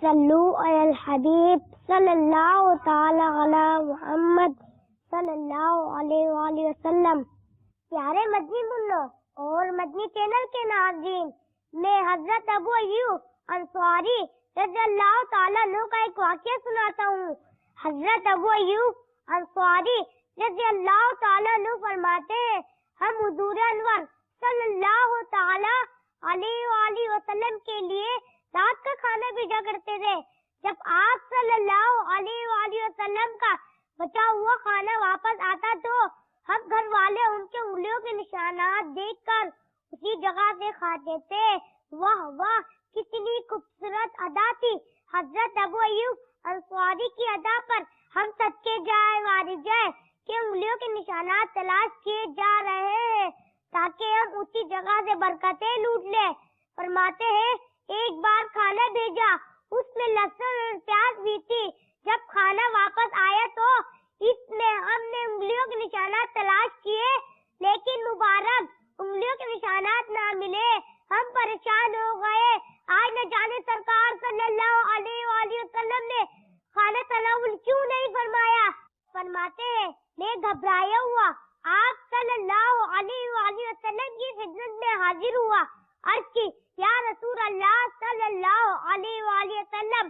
صلو علی الحبیب صلی اللہ تعالی علی محمد صلی اللہ علیہ وآلہ وسلم۔ پیارے مدنی منو اور مدنی چینل کے ناظرین، میں حضرت ابو ایوب انصاری رضی اللہ تعالیٰ عنہ کا ایک واقعہ سناتا ہوں۔ حضرت ابو ایوب انصاری رضی اللہ تعالیٰ عنہ فرماتے ہیں، ہم حضور انور صلی اللہ تعالی علیہ وآلہ وسلم کے لیے رات کا کھانا بھیجا کرتے تھے۔ جب آپ صلی اللہ علیہ وآلہ وسلم کا بچا ہوا کھانا واپس آتا تو ہم گھر والے ان کے انگلیوں کے نشانات دیکھ کر اسی جگہ سے کھاتے تھے۔ واہ واہ، کتنی خوبصورت ادا تھی حضرت ابو ایوب انصاری کی ادا پر ہم صدقے جائے وارد جائے کہ انگلیوں کے نشانات تلاش کیے جا رہے ہیں تاکہ ہم اسی جگہ سے برکتیں لوٹ لیں۔ فرماتے ہیں، ایک بار کھانا بھیجا، اس میں لہسن اور پیاز بھی تھی۔ جب کھانا واپس آیا تو اس میں ہم نے انگلیوں کے نشانات تلاش کیے لیکن مبارک انگلیوں کے نشانات نہ ملے۔ ہم پریشان ہو گئے، آج نہ جانے سرکار صلی اللہ علیہ وآلہ وسلم نے کھانا تناول کیوں نہیں فرمایا۔ فرماتے ہیں، میں گھبرایا ہوا آپ صلی اللہ علیہ وآلہ وسلم کی خدمت میں حاضر ہوا۔ عرض کی، یا رسول اللہ صلی اللہ علیہ وآلہ وسلم،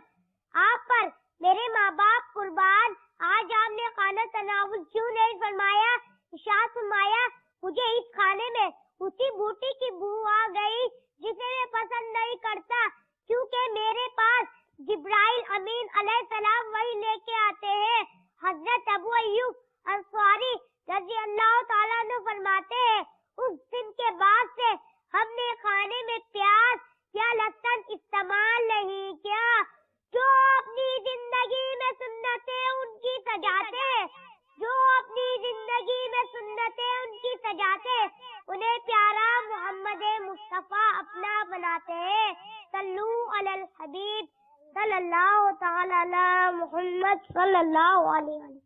آپ پر میرے ماں باپ قربان، آج آپ نے کھانا تناول کیوں نہیں فرمایا؟ ارشاد فرمایا، مجھے اس کھانے میں اسی بوٹی کی بو آ گئی جسے میں پسند نہیں کرتا، کیونکہ میرے پاس جبرائیل امین علیہ السلام وہی لے کے آتے ہیں۔ حضرت ابو ایوب انصاری رضی اللہ تعالیٰ عنہ فرماتے ہیں، اس دن کے بعد سے ہم نے کھانے میں پیاز یا لہسن استعمال نہیں کیا۔ جو اپنی زندگی میں سنتیں ان کی سجاتے ہیں، جو اپنی زندگی میں سنتیں ان کی سجاتے ہیں، انہیں پیارا محمد مصطفیٰ اپنا بناتے ہیں۔ صلو علی الحبیب صلی اللہ تعالی علی محمد صلی اللہ علیہ وسلم۔